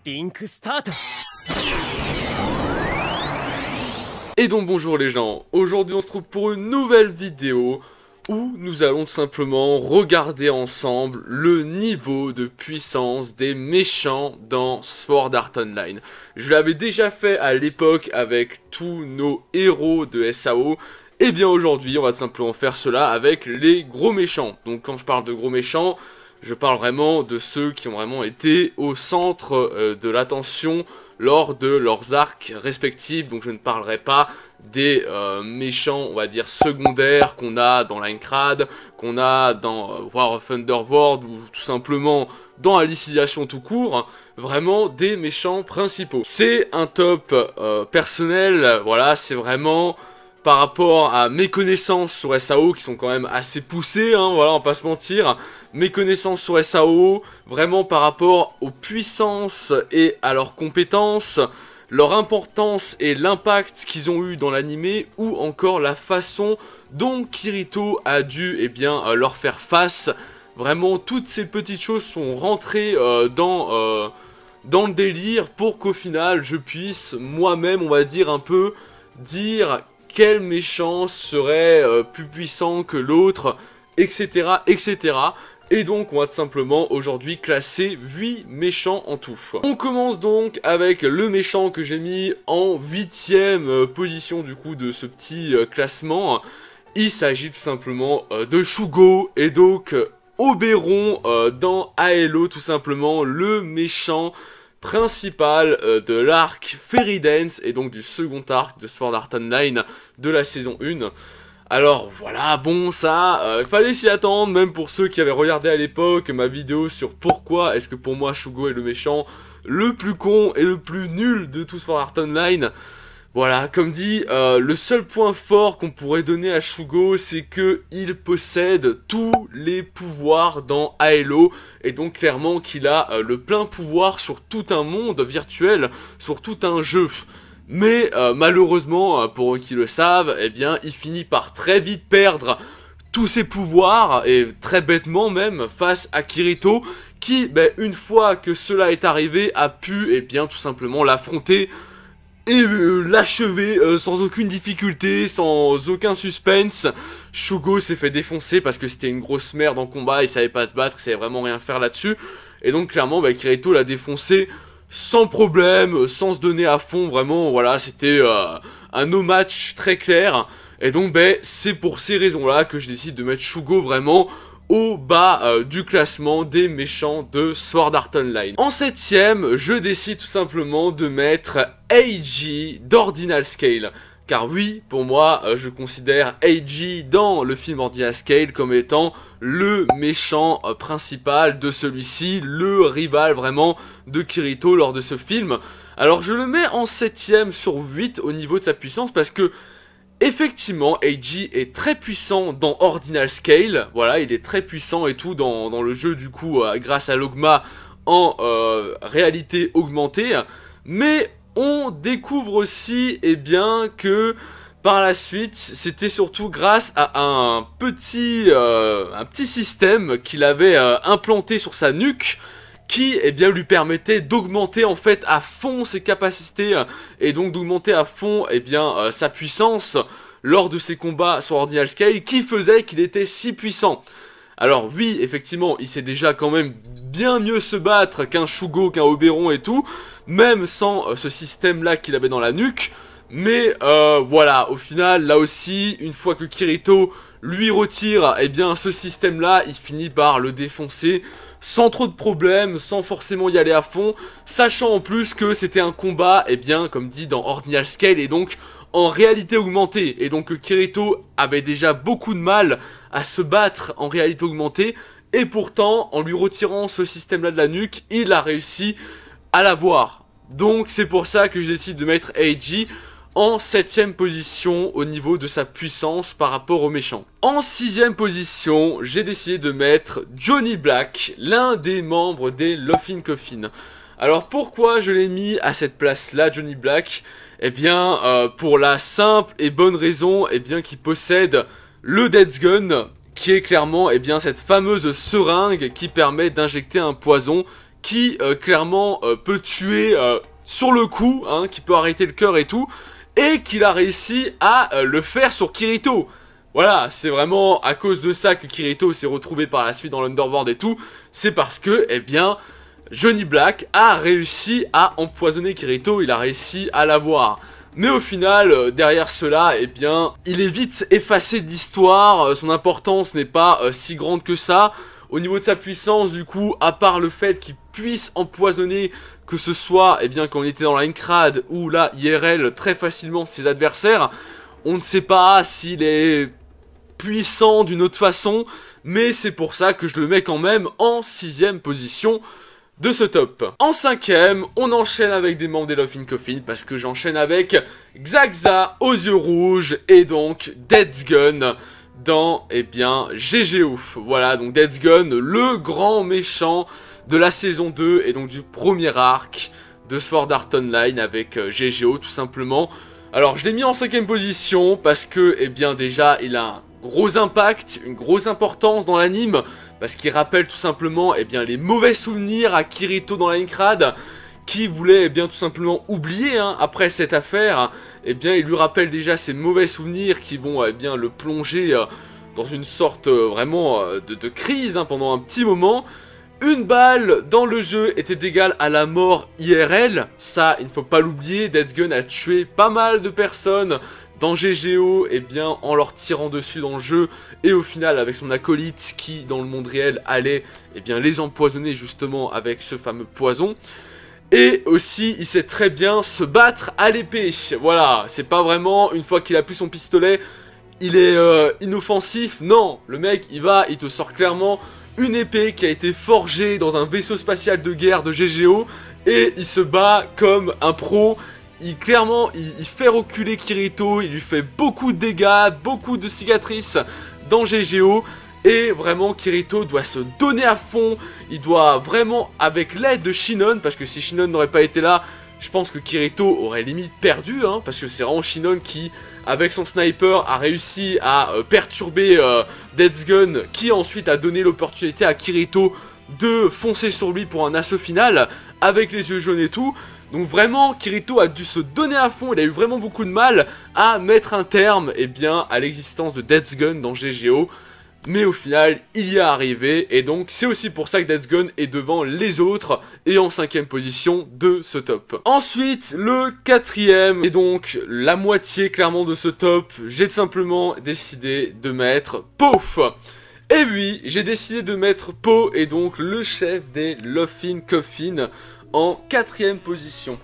リンクスタート。 Et donc bonjour les gens, aujourd'hui on se trouve pour une nouvelle vidéo où nous allons tout simplement regarder ensemble le niveau de puissance des méchants dans Sword Art Online. Je l'avais déjà fait à l'époque avec tous nos héros de SAO, et bien aujourd'hui on va tout simplement faire cela avec les gros méchants. Donc quand je parle de gros méchants, je parle vraiment de ceux qui ont vraiment été au centre de l'attention lors de leurs arcs respectifs. Donc je ne parlerai pas des méchants, on va dire, secondaires qu'on a dans Linecrad, qu'on a dans War of Underworld ou tout simplement dans Alicization tout court. Vraiment des méchants principaux. C'est un top personnel, voilà, c'est vraiment par rapport à mes connaissances sur SAO qui sont quand même assez poussées, hein, voilà, on va pas se mentir. Mes connaissances sur SAO, vraiment par rapport aux puissances et à leurs compétences, leur importance et l'impact qu'ils ont eu dans l'animé, ou encore la façon dont Kirito a dû leur faire face. Vraiment, toutes ces petites choses sont rentrées dans le délire pour qu'au final, je puisse moi-même, on va dire un peu, dire quel méchant serait plus puissant que l'autre, etc., etc. Et donc on va tout simplement aujourd'hui classer 8 méchants en tout. On commence donc avec le méchant que j'ai mis en 8ème position du coup de ce petit classement. Il s'agit tout simplement de Shugo, et donc Oberon dans Aello, tout simplement le méchant principal de l'arc Fairy Dance, et donc du second arc de Sword Art Online de la saison 1. Alors voilà, bon ça, il fallait s'y attendre, même pour ceux qui avaient regardé à l'époque ma vidéo sur pourquoi est-ce que pour moi Shugo est le méchant le plus con et le plus nul de tout Sword Art Online. Voilà, comme dit, le seul point fort qu'on pourrait donner à Shugo, c'est que il possède tous les pouvoirs dans Aello, et donc clairement qu'il a le plein pouvoir sur tout un monde virtuel, sur tout un jeu. Mais malheureusement, pour eux qui le savent, eh bien, il finit par très vite perdre tous ses pouvoirs, et très bêtement même, face à Kirito, qui, une fois que cela est arrivé, a pu, tout simplement l'affronter et l'achever sans aucune difficulté, sans aucun suspense. Shugo s'est fait défoncer parce que c'était une grosse merde en combat, il savait pas se battre, il savait vraiment rien faire là-dessus. Et donc clairement, Kirito l'a défoncé sans problème, sans se donner à fond, vraiment, voilà, c'était un no match très clair. Et donc c'est pour ces raisons-là que je décide de mettre Shugo vraiment au bas du classement des méchants de Sword Art Online. En 7ème, je décide tout simplement de mettre Eiji d'Ordinal Scale. Car oui, pour moi, je considère Eiji dans le film Ordinal Scale comme étant le méchant principal de celui-ci, le rival vraiment de Kirito lors de ce film. Alors je le mets en 7ème sur 8 au niveau de sa puissance parce que effectivement, Eiji est très puissant dans Ordinal Scale, voilà, il est très puissant et tout dans le jeu du coup grâce à l'Ogma en réalité augmentée, mais on découvre aussi que par la suite c'était surtout grâce à un petit système qu'il avait implanté sur sa nuque, qui lui permettait d'augmenter en fait à fond ses capacités et donc d'augmenter à fond sa puissance lors de ses combats sur Ordinal Scale, qui faisait qu'il était si puissant. Alors oui, effectivement, il sait déjà quand même bien mieux se battre qu'un Shugo, qu'un Oberon et tout, même sans ce système là qu'il avait dans la nuque. Mais voilà, au final, là aussi, une fois que Kirito lui retire ce système là, il finit par le défoncer sans trop de problèmes, sans forcément y aller à fond, sachant en plus que c'était un combat, comme dit dans Ordinal Scale, et donc en réalité augmentée, et donc que Kirito avait déjà beaucoup de mal à se battre en réalité augmentée, et pourtant, en lui retirant ce système là de la nuque, il a réussi à l'avoir. Donc c'est pour ça que je décide de mettre Eiji en 7ème position au niveau de sa puissance par rapport aux méchants. En 6ème position, j'ai décidé de mettre Johnny Black, l'un des membres des Laughing Coffin. Alors pourquoi je l'ai mis à cette place là, Johnny Black? Pour la simple et bonne raison qu'il possède le Death Gun, qui est clairement cette fameuse seringue qui permet d'injecter un poison qui clairement peut tuer sur le coup, hein, qui peut arrêter le cœur et tout, et qu'il a réussi à le faire sur Kirito. Voilà, c'est vraiment à cause de ça que Kirito s'est retrouvé par la suite dans l'Underworld et tout, c'est parce que, eh bien, Johnny Black a réussi à empoisonner Kirito, il a réussi à l'avoir. Mais au final, derrière cela, eh bien, il est vite effacé de l'histoire, son importance n'est pas si grande que ça. Au niveau de sa puissance, du coup, à part le fait qu'il puisse empoisonner, que ce soit, eh bien, quand on était dans la Aincrad ou là, IRL, très facilement ses adversaires, on ne sait pas s'il est puissant d'une autre façon, mais c'est pour ça que je le mets quand même en 6ème position de ce top. En 5ème, on enchaîne avec des membres des Love in Coffin, parce que j'enchaîne avec Xaxxa aux yeux rouges, et donc Death's Gun dans, eh bien, GGO. Voilà, donc Death's Gun, le grand méchant de la saison 2, et donc du premier arc de Sword Art Online avec GGO, tout simplement. Alors, je l'ai mis en 5ème position, parce que, eh bien, déjà, il a un gros impact, une grosse importance dans l'anime, parce qu'il rappelle tout simplement, eh bien, les mauvais souvenirs à Kirito dans la Aincrad, qui voulait, eh bien, tout simplement oublier, hein, après cette affaire. Eh bien, il lui rappelle déjà ces mauvais souvenirs qui vont, eh bien, le plonger dans une sorte vraiment de crise, hein, pendant un petit moment. Une balle dans le jeu était égale à la mort IRL, ça il ne faut pas l'oublier, Death's Gun a tué pas mal de personnes dans GGO, et bien en leur tirant dessus dans le jeu, et au final avec son acolyte qui dans le monde réel allait, et bien, les empoisonner justement avec ce fameux poison. Et aussi il sait très bien se battre à l'épée, voilà, c'est pas vraiment une fois qu'il a plus son pistolet, il est inoffensif, non, le mec il te sort clairement une épée qui a été forgée dans un vaisseau spatial de guerre de GGO, et il se bat comme un pro. Clairement, il fait reculer Kirito, il lui fait beaucoup de dégâts, beaucoup de cicatrices dans GGO, et vraiment Kirito doit se donner à fond, il doit vraiment, avec l'aide de Shinon, parce que si Shinon n'aurait pas été là, je pense que Kirito aurait limite perdu, hein, parce que c'est vraiment Shinon qui, avec son sniper, a réussi à perturber Death's Gun, qui ensuite a donné l'opportunité à Kirito de foncer sur lui pour un assaut final, avec les yeux jaunes et tout. Donc vraiment, Kirito a dû se donner à fond, il a eu vraiment beaucoup de mal à mettre un terme, eh bien, à l'existence de Death's Gun dans GGO. Mais au final, il y est arrivé, et donc c'est aussi pour ça que Death's Gun est devant les autres, et en 5ème position de ce top. Ensuite, le 4ème, et donc la moitié clairement de ce top, j'ai tout simplement décidé de mettre Pof. Et oui, j'ai décidé de mettre Po, et donc le chef des Love in Coffin, en 4ème position.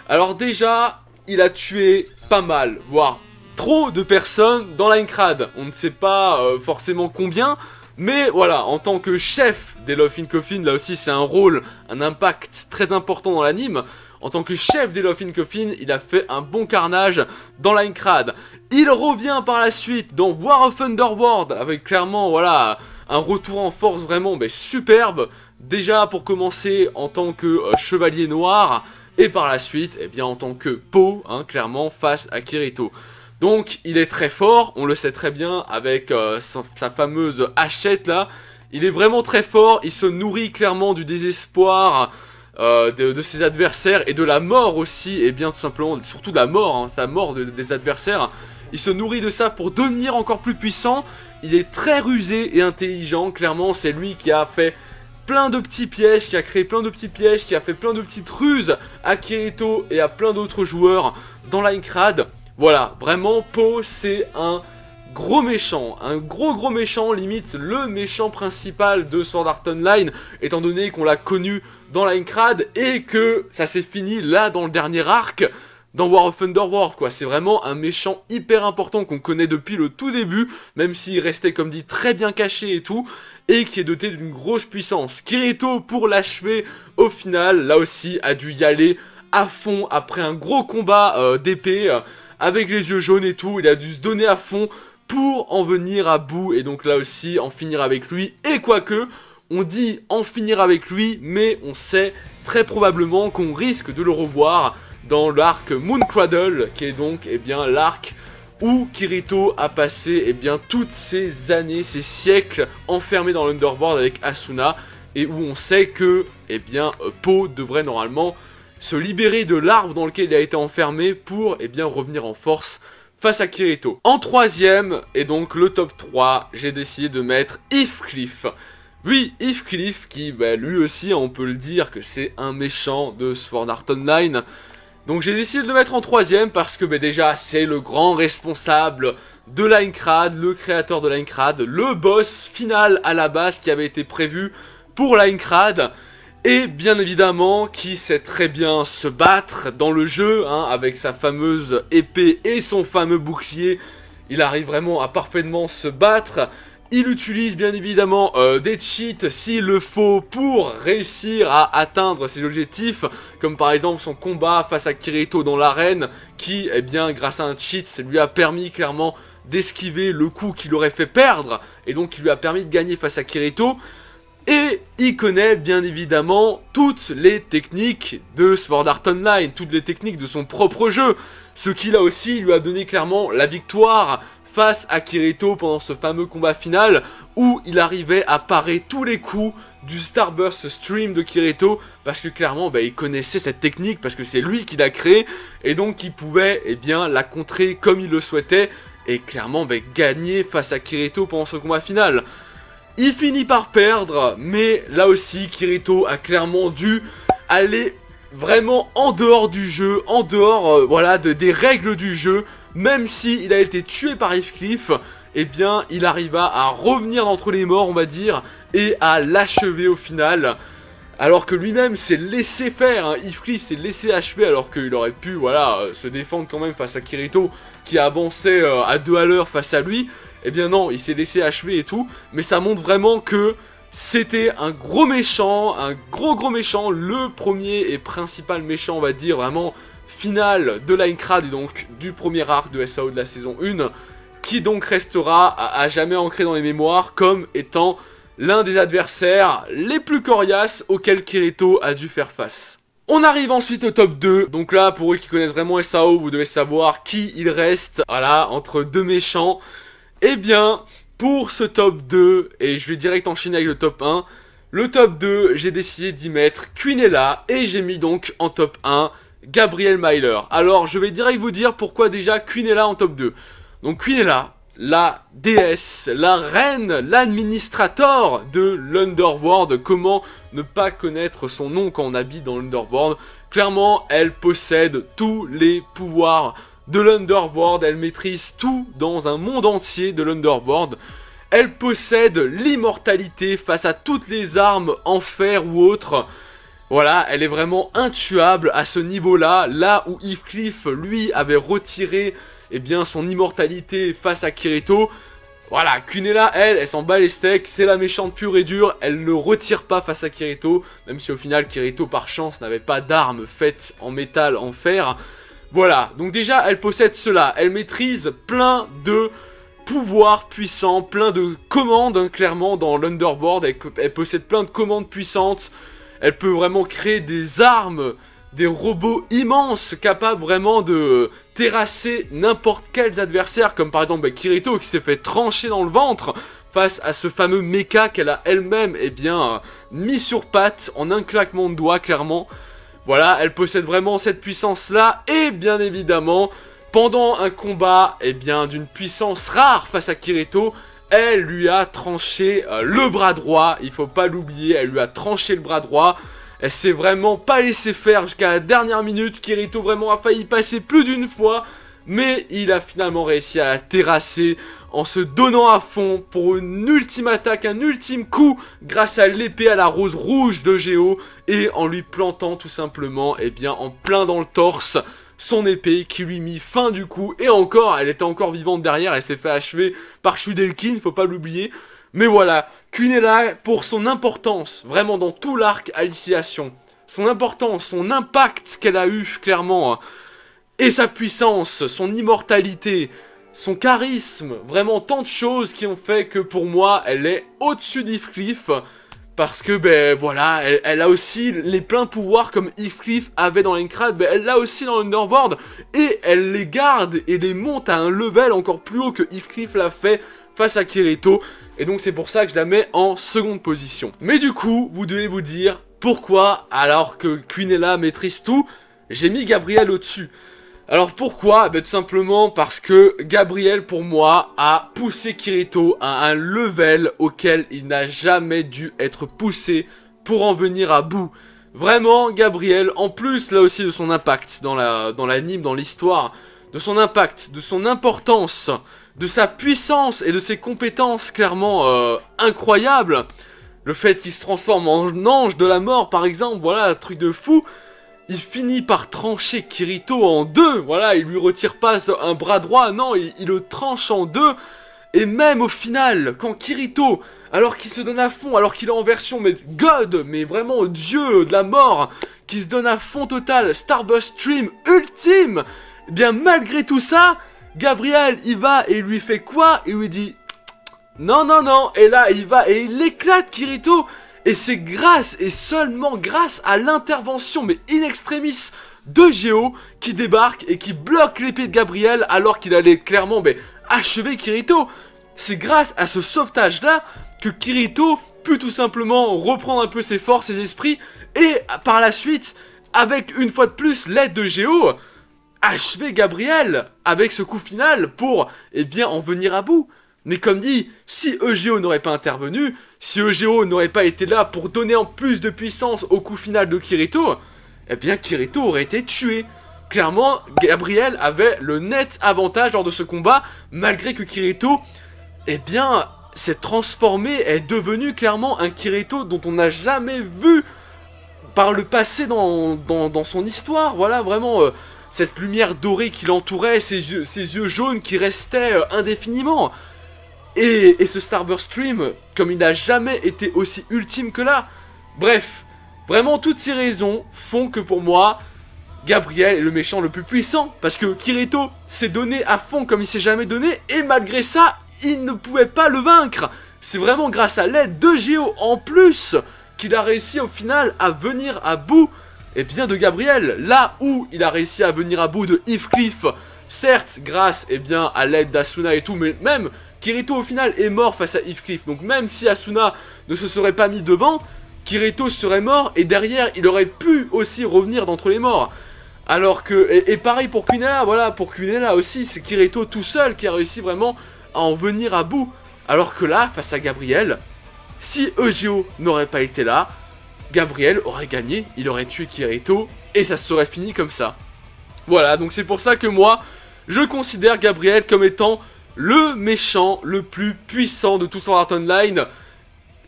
Alors déjà, il a tué pas mal, voire trop de personnes dans la Aincrad. On ne sait pas forcément combien, mais voilà, en tant que chef des Love in Coffin, là aussi c'est un rôle, un impact très important dans l'anime. En tant que chef des Love in Coffin, il a fait un bon carnage dans la Aincrad. Il revient par la suite dans War of Underworld, avec clairement, voilà, un retour en force vraiment superbe. Déjà pour commencer en tant que chevalier noir, et par la suite, eh bien en tant que Po, hein, clairement, face à Kirito. Donc il est très fort, on le sait très bien avec sa fameuse hachette là. Il est vraiment très fort, il se nourrit clairement du désespoir de ses adversaires et de la mort aussi, et bien tout simplement, surtout de la mort, hein, sa mort des adversaires. Il se nourrit de ça pour devenir encore plus puissant. Il est très rusé et intelligent, clairement c'est lui qui a fait plein de petits pièges, qui a créé plein de petits pièges, qui a fait plein de petites ruses à Kirito et à plein d'autres joueurs dans la Aincrad. Voilà, vraiment, Po, c'est un gros méchant, un gros méchant, limite le méchant principal de Sword Art Online, étant donné qu'on l'a connu dans la Aincrad et que ça s'est fini là dans le dernier arc, dans War of Underworld, quoi. C'est vraiment un méchant hyper important qu'on connaît depuis le tout début, même s'il restait, comme dit, très bien caché et tout, et qui est doté d'une grosse puissance. Kirito, pour l'achever, au final, là aussi, a dû y aller à fond après un gros combat d'épée, avec les yeux jaunes et tout, il a dû se donner à fond pour en venir à bout, et donc là aussi, en finir avec lui, et quoique, on dit en finir avec lui, mais on sait très probablement qu'on risque de le revoir dans l'arc Mooncradle, qui est donc, eh bien, l'arc où Kirito a passé, eh bien, toutes ces années, ces siècles enfermés dans l'Underworld avec Asuna, et où on sait que, eh bien, Po devrait normalement se libérer de l'arbre dans lequel il a été enfermé pour, eh bien, revenir en force face à Kirito. En troisième, et donc le top 3, j'ai décidé de mettre Heathcliff. Oui, Heathcliff qui, lui aussi, on peut le dire que c'est un méchant de Sword Art Online. Donc j'ai décidé de le mettre en troisième parce que déjà c'est le grand responsable de Linecrad, le créateur de Linecrad, le boss final à la base qui avait été prévu pour Linecrad. Et bien évidemment, qui sait très bien se battre dans le jeu, avec sa fameuse épée et son fameux bouclier. Il arrive vraiment à parfaitement se battre. Il utilise bien évidemment des cheats s'il le faut pour réussir à atteindre ses objectifs, comme par exemple son combat face à Kirito dans l'arène, qui, eh bien, grâce à un cheat, lui a permis clairement d'esquiver le coup qui l'aurait fait perdre, et donc qui lui a permis de gagner face à Kirito. Et il connaît bien évidemment toutes les techniques de Sword Art Online, toutes les techniques de son propre jeu, ce qui là aussi lui a donné clairement la victoire face à Kirito pendant ce fameux combat final où il arrivait à parer tous les coups du Starburst Stream de Kirito parce que clairement il connaissait cette technique parce que c'est lui qui l'a créée et donc il pouvait la contrer comme il le souhaitait et clairement gagner face à Kirito pendant ce combat final. Il finit par perdre, mais là aussi Kirito a clairement dû aller vraiment en dehors du jeu, en dehors des règles du jeu. Même s'il a été tué par Heathcliff, eh bien il arriva à revenir d'entre les morts on va dire, et à l'achever au final. Alors que lui-même s'est laissé faire, Heathcliff s'est laissé achever alors qu'il aurait pu se défendre quand même face à Kirito qui avançait à 2 à l'heure face à lui. Eh bien non, il s'est laissé achever et tout, mais ça montre vraiment que c'était un gros méchant, un gros méchant, le premier et principal méchant on va dire, vraiment final de Linecrad et donc du premier arc de SAO de la saison 1, qui donc restera à jamais ancré dans les mémoires comme étant l'un des adversaires les plus coriaces auxquels Kirito a dû faire face. On arrive ensuite au top 2, donc là pour eux qui connaissent vraiment SAO, vous devez savoir qui il reste, entre deux méchants. Eh bien, pour ce top 2, et je vais direct enchaîner avec le top 1, le top 2, j'ai décidé d'y mettre Quinella, et j'ai mis donc en top 1, Gabriel Myler. Alors, je vais direct vous dire pourquoi déjà Quinella en top 2. Donc Quinella, la déesse, la reine, l'administrator de l'Underworld. Comment ne pas connaître son nom quand on habite dans l'Underworld? Clairement, elle possède tous les pouvoirs de l'Underworld, elle maîtrise tout dans un monde entier de l'Underworld. Elle possède l'immortalité face à toutes les armes en fer ou autres. Voilà, elle est vraiment intuable à ce niveau-là, là où Heathcliff, lui, avait retiré son immortalité face à Kirito. Voilà, Quinella, elle s'en bat les steaks, c'est la méchante pure et dure, elle ne retire pas face à Kirito, même si au final Kirito, par chance, n'avait pas d'armes faites en métal, en fer. Voilà, donc déjà elle possède cela, elle maîtrise plein de pouvoirs puissants, plein de commandes clairement dans l'Underworld, elle possède plein de commandes puissantes, elle peut vraiment créer des armes, des robots immenses capables vraiment de terrasser n'importe quels adversaires, comme par exemple Kirito qui s'est fait trancher dans le ventre face à ce fameux mecha qu'elle a elle-même mis sur pattes en un claquement de doigts clairement. Voilà, elle possède vraiment cette puissance-là, et bien évidemment, pendant un combat, d'une puissance rare face à Kirito, elle lui a tranché le bras droit, il faut pas l'oublier, elle lui a tranché le bras droit, elle s'est vraiment pas laissé faire jusqu'à la dernière minute, Kirito vraiment a failli passer plus d'une fois, mais il a finalement réussi à la terrasser en se donnant à fond pour une ultime attaque, un ultime coup grâce à l'épée à la rose rouge de Géo et en lui plantant tout simplement en plein dans le torse son épée qui lui mit fin du coup et encore, elle était encore vivante derrière, elle s'est fait achever par Shudelkin, faut pas l'oublier. Mais voilà, Quinella pour son importance vraiment dans tout l'arc Alicization, son importance, son impact qu'elle a eu clairement et sa puissance, son immortalité, son charisme, vraiment tant de choses qui ont fait que pour moi elle est au-dessus d'Heathcliff parce que elle a aussi les pleins pouvoirs comme Heathcliff avait dans Linecrad, elle l'a aussi dans l'Underworld et elle les garde et les monte à un level encore plus haut que Heathcliff l'a fait face à Kirito. Et donc c'est pour ça que je la mets en seconde position. Mais du coup, vous devez vous dire, pourquoi, alors que Quinella maîtrise tout, j'ai mis Gabriel au-dessus? Alors pourquoi? Tout simplement parce que Gabriel, pour moi, a poussé Kirito à un level auquel il n'a jamais dû être poussé pour en venir à bout. Vraiment, Gabriel, en plus là aussi de son impact dans l'anime, dans l'histoire, de son impact, de son importance, de sa puissance et de ses compétences clairement incroyables, le fait qu'il se transforme en ange de la mort par exemple, voilà, un truc de fou. Il finit par trancher Kirito en deux, voilà, il lui retire pas un bras droit, non, il le tranche en deux. Et même au final, quand Kirito, alors qu'il se donne à fond, alors qu'il est en version mais God, mais vraiment Dieu de la mort, qui se donne à fond total, Starburst Stream ultime, eh bien malgré tout ça, Gabriel, il va et il lui fait quoi? Il lui dit non, non, non, et là il va et il éclate Kirito. Et c'est grâce et seulement grâce à l'intervention, mais in extremis, de Géo qui débarque et qui bloque l'épée de Gabriel alors qu'il allait clairement achever Kirito. C'est grâce à ce sauvetage-là que Kirito peut tout simplement reprendre un peu ses forces, ses esprits, et par la suite, avec une fois de plus l'aide de Géo, achever Gabriel avec ce coup final pour, eh bien, en venir à bout. Mais comme dit, si Eugeo n'aurait pas intervenu, si Eugeo n'aurait pas été là pour donner en plus de puissance au coup final de Kirito, eh bien Kirito aurait été tué. Clairement, Gabriel avait le net avantage lors de ce combat, malgré que Kirito, eh bien, s'est transformé, est devenu clairement un Kirito dont on n'a jamais vu par le passé dans son histoire. Voilà, vraiment, cette lumière dorée qui l'entourait, ses yeux jaunes qui restaient indéfiniment. Et ce Starburst Stream, comme il n'a jamais été aussi ultime que là. Bref, vraiment toutes ces raisons font que pour moi, Gabriel est le méchant le plus puissant. Parce que Kirito s'est donné à fond comme il s'est jamais donné. Et malgré ça, il ne pouvait pas le vaincre. C'est vraiment grâce à l'aide de Géo en plus qu'il a réussi au final à venir à bout, et bien, de Gabriel. Là où il a réussi à venir à bout de Heathcliff, certes grâce bien à l'aide d'Asuna et tout, mais même Kirito au final est mort face à Heathcliff. Donc même si Asuna ne se serait pas mis devant, Kirito serait mort et derrière il aurait pu aussi revenir d'entre les morts. Alors que, et pareil pour Quinella, voilà, pour Quinella aussi, c'est Kirito tout seul qui a réussi vraiment à en venir à bout. Alors que là, face à Gabriel, si Eugeo n'aurait pas été là, Gabriel aurait gagné, il aurait tué Kirito et ça serait fini comme ça. Voilà, donc c'est pour ça que moi, je considère Gabriel comme étant le méchant le plus puissant de tout Sword Art Online.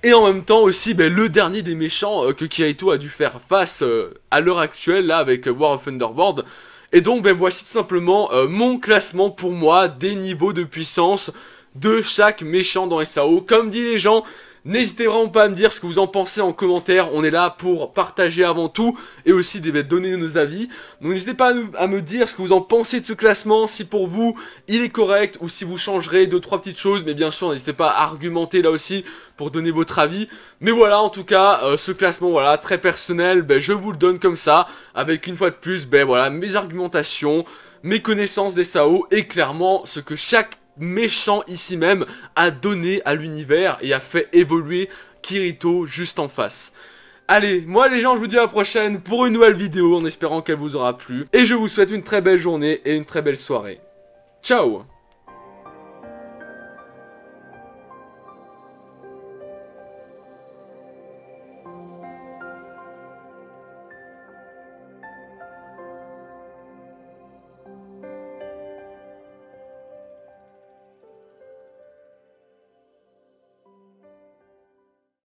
Et en même temps aussi le dernier des méchants que Kirito a dû faire face à l'heure actuelle là avec War of Thunderboard. Et donc voici tout simplement mon classement pour moi des niveaux de puissance de chaque méchant dans SAO. Comme dit les gens, n'hésitez vraiment pas à me dire ce que vous en pensez en commentaire, on est là pour partager avant tout et aussi donner nos avis. Donc n'hésitez pas à me dire ce que vous en pensez de ce classement, si pour vous il est correct ou si vous changerez 2-3 petites choses, mais bien sûr n'hésitez pas à argumenter là aussi pour donner votre avis. Mais voilà, en tout cas, ce classement, voilà, très personnel, je vous le donne comme ça, avec une fois de plus, voilà, mes argumentations, mes connaissances des SAO et clairement ce que chaque méchant ici même a donné à l'univers et a fait évoluer Kirito juste en face. Allez, moi les gens, je vous dis à la prochaine pour une nouvelle vidéo en espérant qu'elle vous aura plu. Et je vous souhaite une très belle journée et une très belle soirée. Ciao!